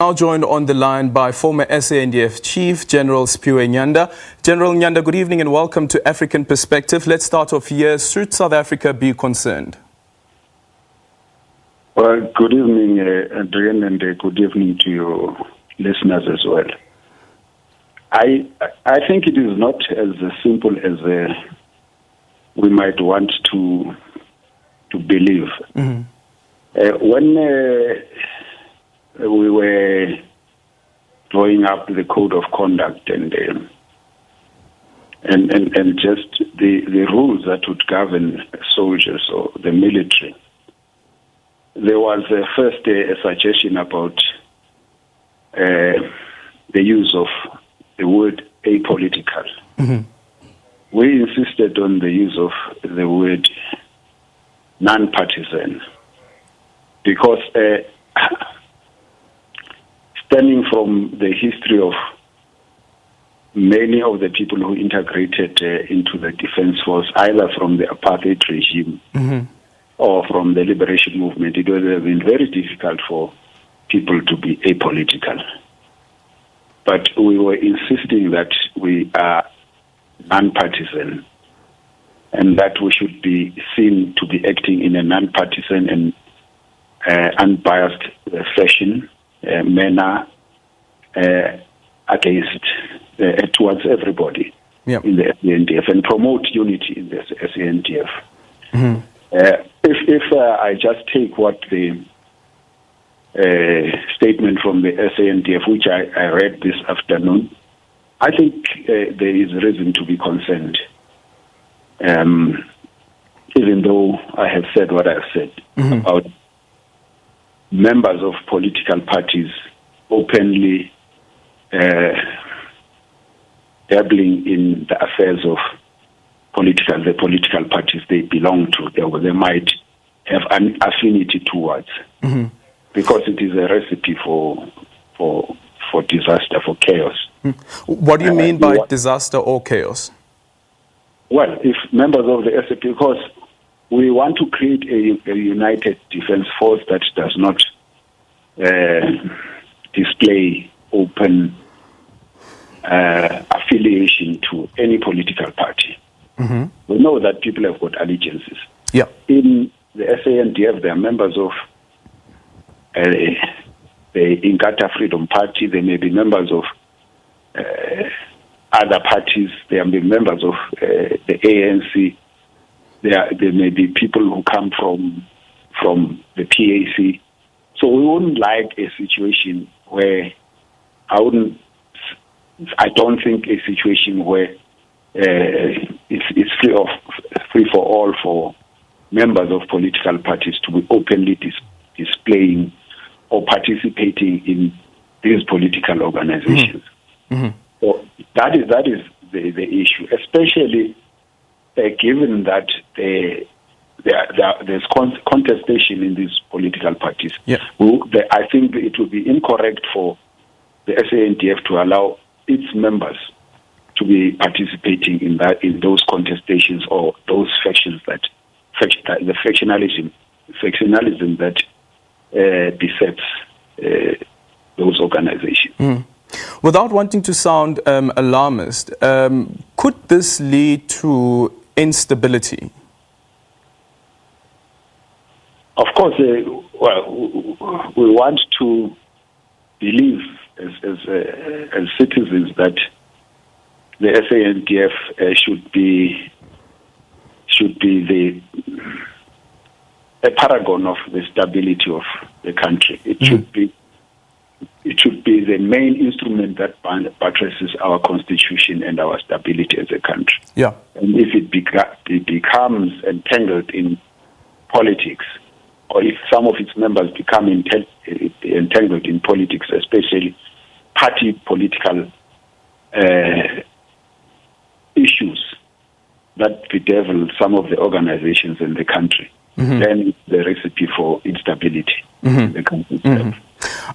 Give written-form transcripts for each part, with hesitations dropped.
Now joined on the line by former SANDF Chief General Siphiwe Nyanda. General Nyanda, good evening and welcome to African Perspective. Let's start off here. Should South Africa be concerned? Well, good evening, Adrian, and good evening to your listeners as well. I think it is not as simple as we might want to believe. Mm-hmm. When we were drawing up the code of conduct and just the rules that would govern soldiers or the military, there was first a suggestion about the use of the word apolitical. Mm-hmm. We insisted on the use of the word non-partisan because stemming from the history of many of the people who integrated into the defense force, either from the apartheid regime mm-hmm. or from the liberation movement, it would have been very difficult for people to be apolitical. But we were insisting that we are non-partisan and that we should be seen to be acting in a non-partisan and unbiased fashion, manner against towards everybody in the SANDF and promote unity in the SANDF. Mm-hmm. If I just take what the statement from the SANDF, which I read this afternoon, I think there is reason to be concerned, even though I have said what I have said mm-hmm. about members of political parties openly dabbling in the affairs of the political parties they belong to, they might have an affinity towards, mm-hmm. because it is a recipe for disaster, for chaos. What do you mean by disaster or chaos? Well, if members of the SAP, because we want to create a united defense force that does not display open affiliation to any political party. Mm-hmm. We know that people have got allegiances. Yeah. In the SANDF, there are members of the Inkatha Freedom Party. They may be members of other parties. They may be members of the ANC. There may be people who come from the PAC. So we wouldn't like a situation where I don't think a situation where it's free for all for members of political parties to be openly displaying or participating in these political organizations. Mm-hmm. So that is the issue, especially given that there's contestation in these political parties. Yeah. I think it would be incorrect for the SANDF to allow its members to be participating in those contestations or those factions the factionalism that besets those organizations. Mm. Without wanting to sound alarmist, could this lead to instability? Of course, we want to believe as citizens that the SANDF should be a paragon of the stability of the country. It should be the main instrument that buttresses our constitution and our stability as a country. Yeah. And if it becomes entangled in politics, or if some of its members become entangled in politics, especially party political issues that bedevil some of the organizations in the country, mm-hmm. then it's the recipe for instability mm-hmm. in the country itself. Mm-hmm.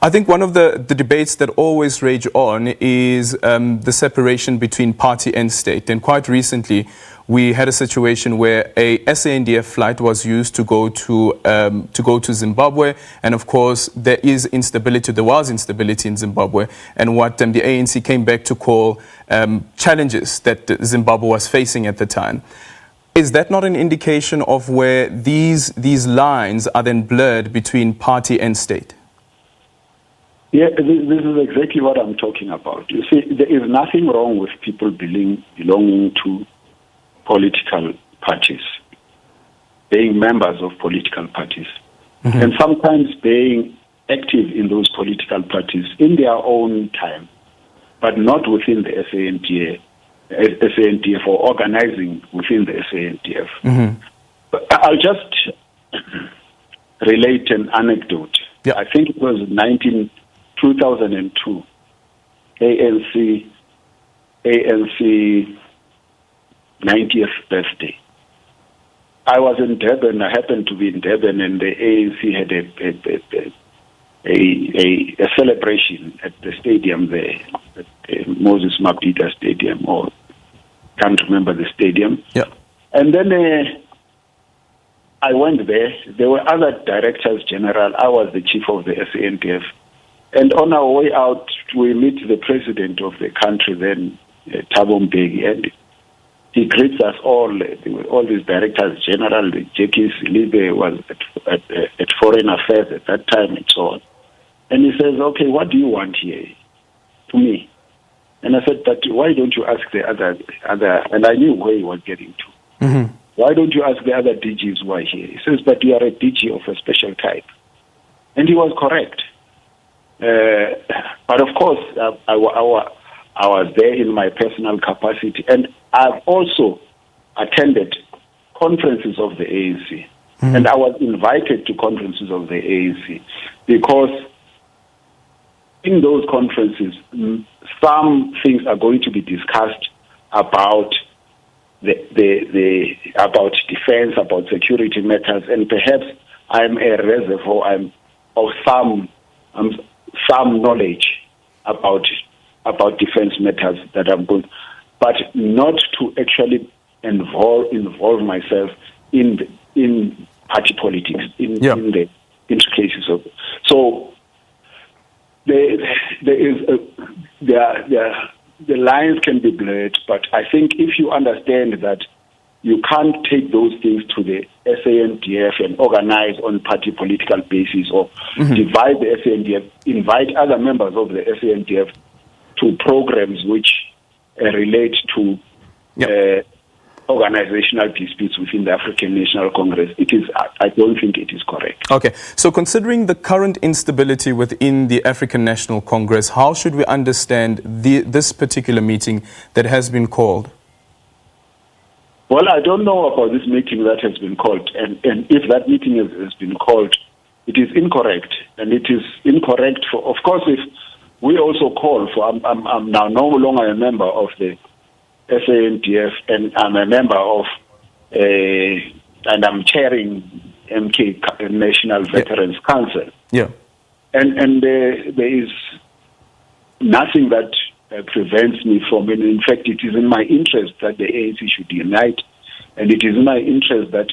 I think one of the debates that always rage on is the separation between party and state. And quite recently, we had a situation where a SANDF flight was used to go to Zimbabwe. And of course, there was instability in Zimbabwe. And what the ANC came back to call challenges that Zimbabwe was facing at the time. Is that not an indication of where these lines are then blurred between party and state? Yeah, this is exactly what I'm talking about. You see, there is nothing wrong with people belonging to political parties, being members of political parties, and sometimes being active in those political parties in their own time, but not within the SANDF or organizing within the SANDF. But I'll just relate an anecdote. Yeah. I think it was 2002, ANC 90th birthday. I was in Durban. I happened to be in Durban, and the ANC had a celebration at the stadium there, at the Moses Mabhida Stadium, or can't remember the stadium. Yeah. And then I went there. There were other directors general. I was the chief of the SANDF. And on our way out, we meet the president of the country then, Thabo Mbeki, and he greets us all these directors general. Jackie Silibe was at Foreign Affairs at that time and so on. And he says, okay, what do you want here? To me. And I said, but why don't you ask the other, and I knew where he was getting to. Why don't you ask the other DGs who are here? He says, but you are a DG of a special type. And he was correct. But of course, I was there in my personal capacity, and I've also attended conferences of the ANC, and I was invited to conferences of the ANC because in those conferences, some things are going to be discussed about about defense, about security matters, and perhaps I'm a reservoir of some knowledge about defense matters that I'm good, but not to actually involve myself in party politics in the intricacies of it. So the lines can be blurred, but I think if you understand that you can't take those things to the SANDF and organize on party political basis, or divide the SANDF, invite other members of the SANDF to programs which relate to organizational disputes within the African National Congress. I don't think it is correct. Okay, so considering the current instability within the African National Congress, how should we understand this particular meeting that has been called? Well, I don't know about this meeting that has been called, and if that meeting has been called, it is incorrect, and it is incorrect for, of course, if we also call for, I'm now no longer a member of the SANDF, and I'm a member of, and I'm chairing MK, National Veterans Council. Yeah. And there is nothing that prevents me from, and in fact, it is in my interest that the ANC should unite, and it is in my interest that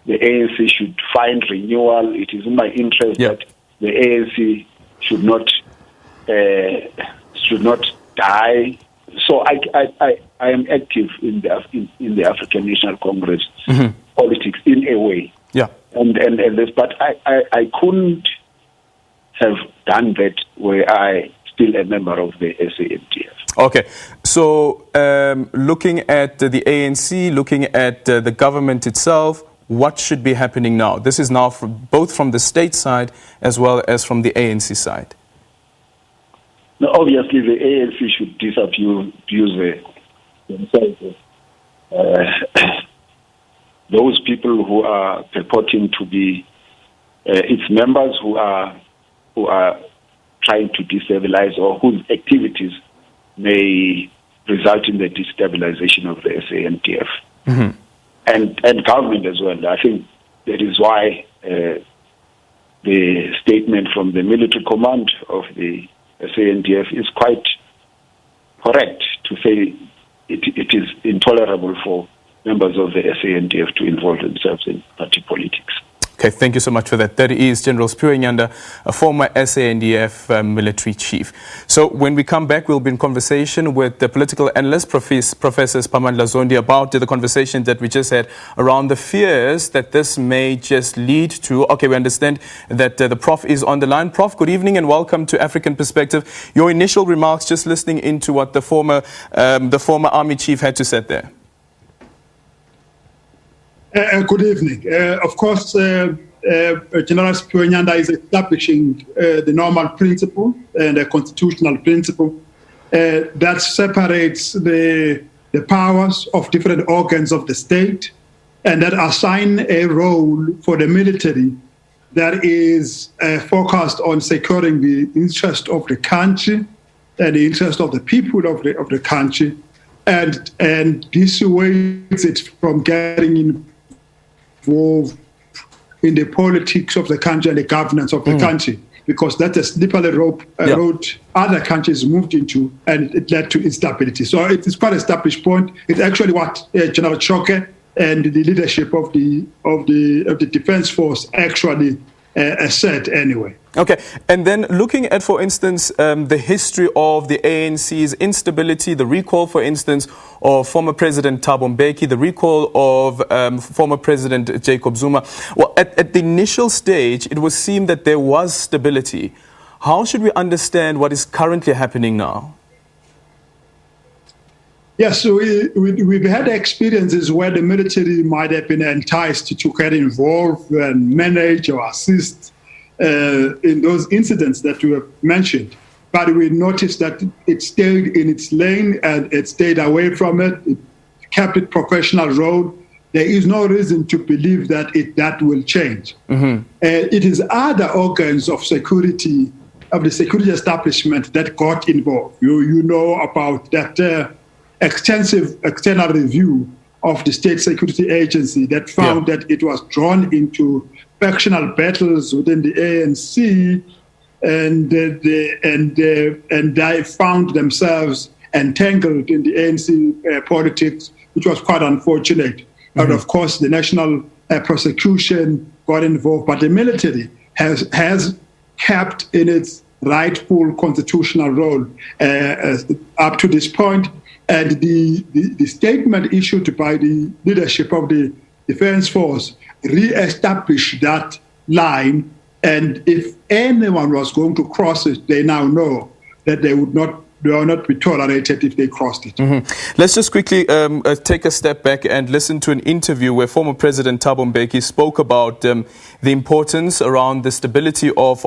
the ANC should find renewal. It is in my interest that the ANC should not die. So I am active in the African National Congress politics in a way. Yeah. And this, but I couldn't have done that were I still a member of the SANDF. Okay, so looking at the ANC, looking at the government itself, what should be happening now? This is now both from the state side as well as from the ANC side. Now, obviously, the ANC should disabuse themselves. Those people who are purporting to be its members, who are trying to destabilize, or whose activities may result in the destabilization of the SANDF and government as well. I think that is why the statement from the military command of the SANDF is quite correct to say it is intolerable for members of the SANDF to involve themselves in party politics. Okay, thank you so much for that. That is General Siphiwe Nyanda, a former SANDF military chief. So when we come back, we'll be in conversation with the political analyst, Professor Siphamandla Zondi, about the conversation that we just had around the fears that this may just lead to. Okay, we understand that the Prof is on the line. Prof, good evening and welcome to African Perspective. Your initial remarks, just listening into what the former army chief had to say there. Good evening. Of course, General Siphiwe Nyanda is establishing the normal principle and a constitutional principle that separates the powers of different organs of the state and that assign a role for the military that is focused on securing the interest of the country and the interest of the people of the country, and dissuades it from getting involved in the politics of the country and the governance of the country, because that's a slippery road other countries moved into, and it led to instability. So it is quite an established point. It's actually what General Choke and the leadership of the Defense Force actually said anyway. Okay, and then looking at, for instance, the history of the ANC's instability, the recall, for instance, of former President Thabo Mbeki, the recall of former President Jacob Zuma. Well, at the initial stage, it would seem that there was stability. How should we understand what is currently happening now? Yes, so we've had experiences where the military might have been enticed to get involved and manage or assist in those incidents that you have mentioned. But we noticed that it stayed in its lane and it stayed away from it. It kept its professional road. There is no reason to believe that that will change. It is other organs of security, of the security establishment, that got involved. You know about that extensive external review of the State Security Agency that found that it was drawn into factional battles within the ANC, and they found themselves entangled in the ANC politics, which was quite unfortunate. And of course, the national prosecution got involved, but the military has kept in its rightful constitutional role up to this point. And the statement issued by the leadership of the Defense Force re-established that line. And if anyone was going to cross it, they now know that they will not be tolerated if they crossed it. Let's just quickly take a step back and listen to an interview where former President Thabo Mbeki spoke about the importance around the stability of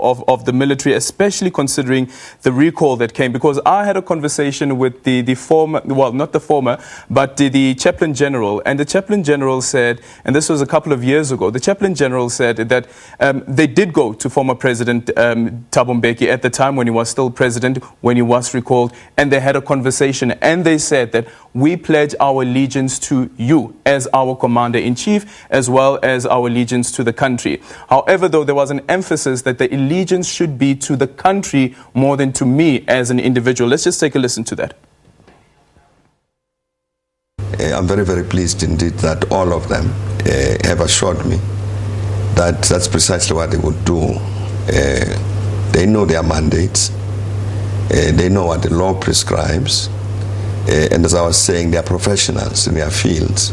the military, especially considering the recall that came. Because I had a conversation with the former, well, not the former, but the Chaplain General. And the Chaplain General said, and this was a couple of years ago, the Chaplain General said that they did go to former President Thabo Mbeki at the time when he was still president, when he was recalled, and they had a conversation, and they said that we pledge our allegiance to you as our commander-in-chief, as well as our allegiance to the country. However, though, there was an emphasis that the allegiance should be to the country more than to me as an individual. Let's just take a listen to that. I'm very, very pleased indeed that all of them have assured me that that's precisely what they would do. They know their mandates. They know what the law prescribes, and as I was saying, they are professionals in their fields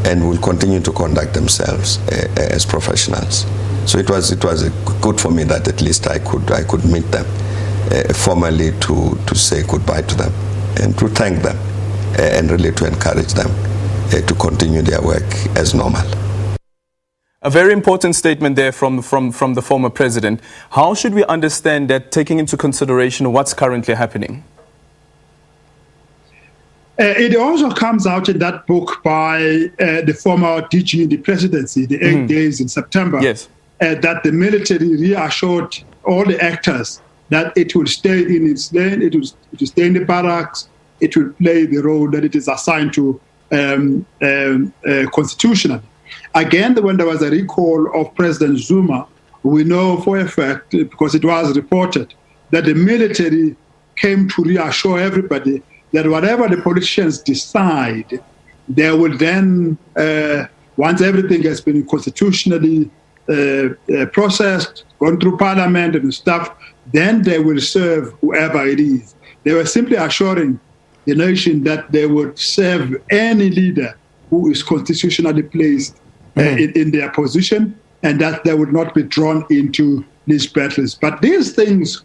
and will continue to conduct themselves as professionals. So it was good for me that at least I could meet them formally to say goodbye to them and to thank them and really to encourage them to continue their work as normal. A very important statement there from the former president. How should we understand that, taking into consideration what's currently happening? It also comes out in that book by the former DG in the presidency, the 8 days in September, that the military reassured all the actors that it will stay in its lane, it will stay in the barracks, it will play the role that it is assigned to constitutionally. Again, when there was a recall of President Zuma, we know for a fact, because it was reported, that the military came to reassure everybody that whatever the politicians decide, they will then, once everything has been constitutionally processed, gone through parliament and stuff, then they will serve whoever it is. They were simply assuring the nation that they would serve any leader who is constitutionally placed in their position, and that they would not be drawn into these battles. But these things,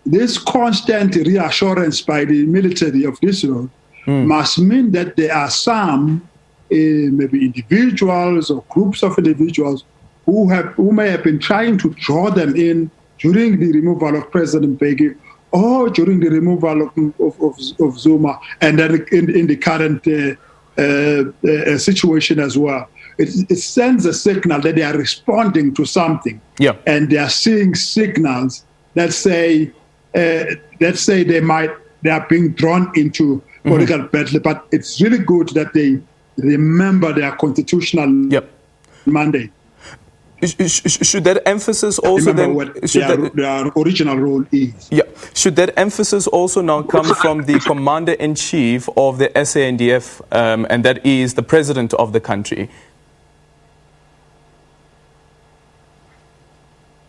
this constant reassurance by the military of this road must mean that there are some, maybe individuals or groups of individuals who may have been trying to draw them in during the removal of President Mbeki or during the removal of Zuma, and then in the current situation as well. It sends a signal that they are responding to something, and they are seeing signals that say they are being drawn into political battle. But it's really good that they remember their constitutional mandate. Should that emphasis also then their original role is? Should that emphasis also now come from the Commander-in-Chief of the SANDF, and that is the President of the country?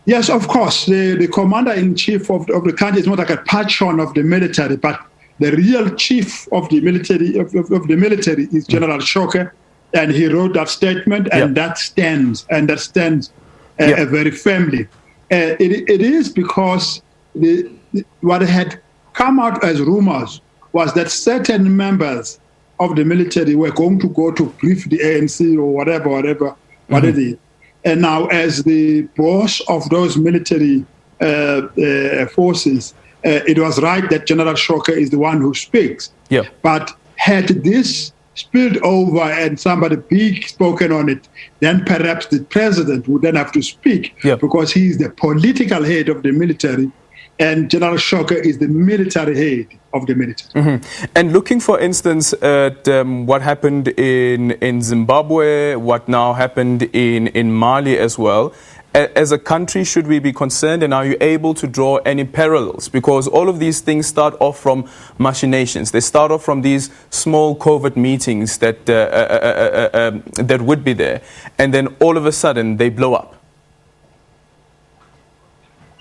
Yes, of course. The Commander-in-Chief of the country is not like a patron of the military, but the real chief of the military is General Shoke. And he wrote that statement, and that stands, very firmly. It is because what had come out as rumors was that certain members of the military were going to go to brief the ANC or whatever it is. And now, as the boss of those military forces, it was right that General Shoke is the one who speaks. But had this spilled over and somebody big spoken on it, then perhaps the president would then have to speak because he is the political head of the military, and General Shoke is the military head of the military. And looking, for instance, at what happened in Zimbabwe, what now happened in Mali as well, as a country, should we be concerned, and are you able to draw any parallels? Because all of these things start off from machinations. They start off from these small covert meetings that would be there, and then all of a sudden they blow up.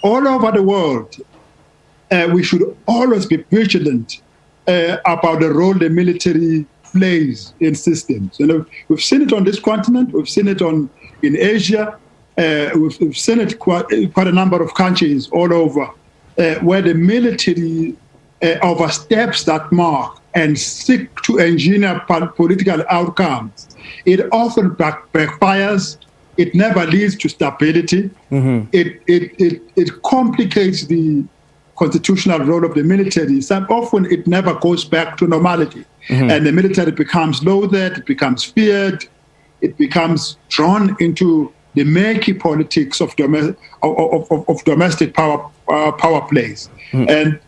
All over the world, we should always be vigilant about the role the military plays in systems. You know, we've seen it on this continent. We've seen it in Asia. We've seen it quite a number of countries all over, where the military oversteps that mark and seek to engineer political outcomes. It often backfires. It never leads to stability. It complicates the constitutional role of the military. So often it never goes back to normality. And the military becomes loathed, it becomes feared, it becomes drawn into the murky politics of domestic power plays. And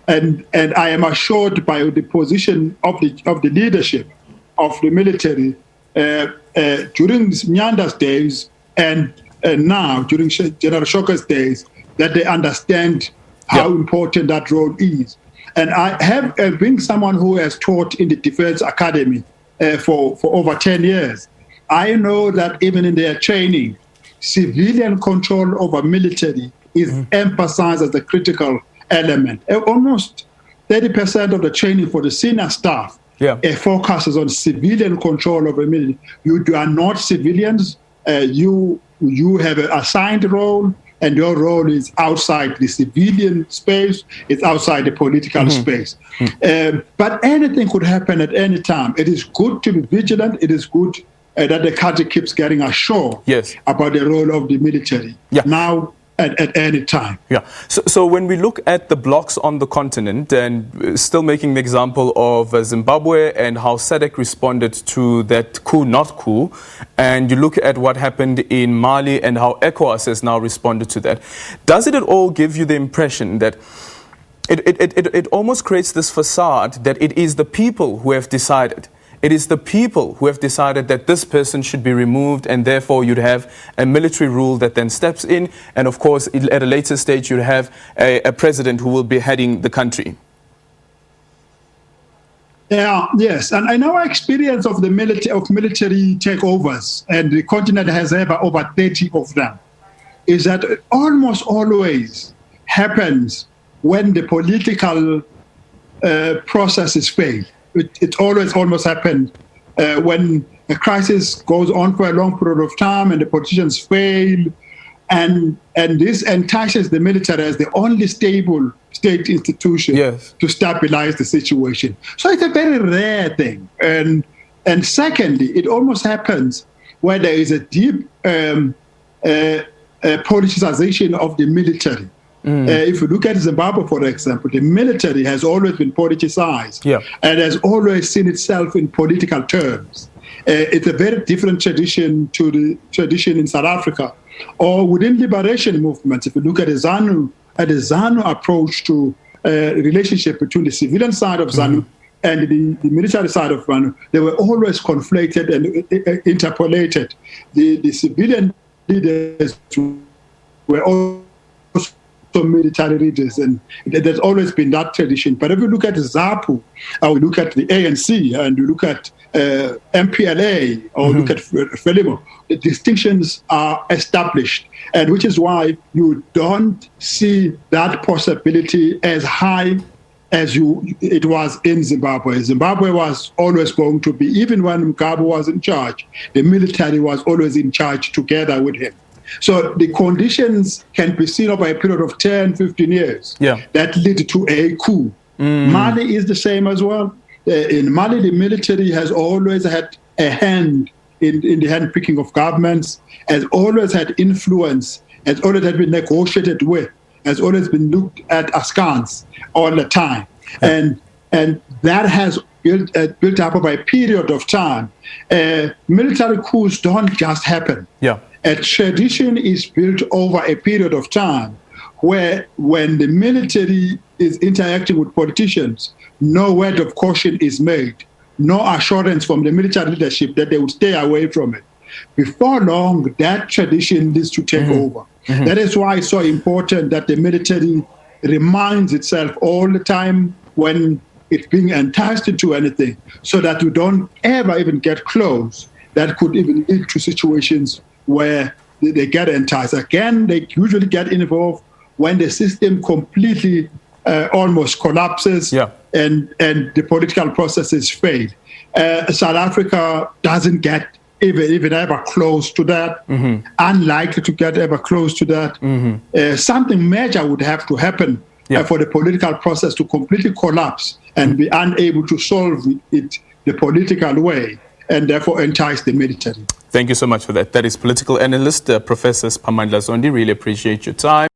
I am assured by the position of the leadership of the military during Nyanda's days and now during General Shoke's days, that they understand how important that role is. And I have been someone who has taught in the Defense Academy for over 10 years. I know that even in their training, civilian control over military is emphasized as a critical element. Almost 30% of the training for the senior staff focuses on civilian control over military. You are not civilians. You have an assigned role, and your role is outside the civilian space. It's outside the political space. But anything could happen at any time. It is good to be vigilant. It is good that the country keeps getting assured about the role of the military now at any time. So when we look at the blocks on the continent, and still making the example of Zimbabwe and how SADC responded to that coup, not coup, and you look at what happened in Mali and how ECOWAS has now responded to that, does it at all give you the impression that it almost creates this facade that it is the people who have decided? It is the people who have decided that this person should be removed, and therefore you'd have a military rule that then steps in, and of course at a later stage you'd have a president who will be heading the country. Yeah, yes, and in our experience of the military takeovers, and the continent has ever over 30 of them, is that it almost always happens when the political processes fail. It always almost happens when a crisis goes on for a long period of time and the politicians fail, and this entices the military as the only stable state institution to stabilize the situation. So it's a very rare thing. And secondly, it almost happens where there is a deep politicization of the military. If you look at Zimbabwe, for example, the military has always been politicized and has always seen itself in political terms. It's a very different tradition to the tradition in South Africa or within liberation movements. If you look at the ZANU approach to relationship between the civilian side of ZANU and the military side of ZANU, they were always conflated and interpolated. The civilian leaders were also military leaders, and there's always been that tradition. But if you look at ZAPU, or we look at the ANC, and you look at MPLA, or look at FRELIMO, the distinctions are established, and which is why you don't see that possibility as high as it was in Zimbabwe. Zimbabwe was always going to be, even when Mugabe was in charge, the military was always in charge together with him. So the conditions can be seen over a period of 10, 15 years that lead to a coup. Mali is the same as well. In Mali, the military has always had a hand in the handpicking of governments, has always had influence, has always had been negotiated with, has always been looked at askance all the time. And that has built up over a period of time. Military coups don't just happen. A tradition is built over a period of time where when the military is interacting with politicians, no word of caution is made, no assurance from the military leadership that they would stay away from it. Before long, that tradition needs to take over. That is why it's so important that the military reminds itself all the time when it's being enticed into anything, so that you don't ever even get close. That could even lead to situations where they get enticed. Again, they usually get involved when the system completely almost collapses and the political processes fail. South Africa doesn't get even ever close to that, unlikely to get ever close to that. Something major would have to happen for the political process to completely collapse and be unable to solve it the political way, and therefore entice the military. Thank you so much for that. That is political analyst, Professor Siphamandla Zondi. Really appreciate your time.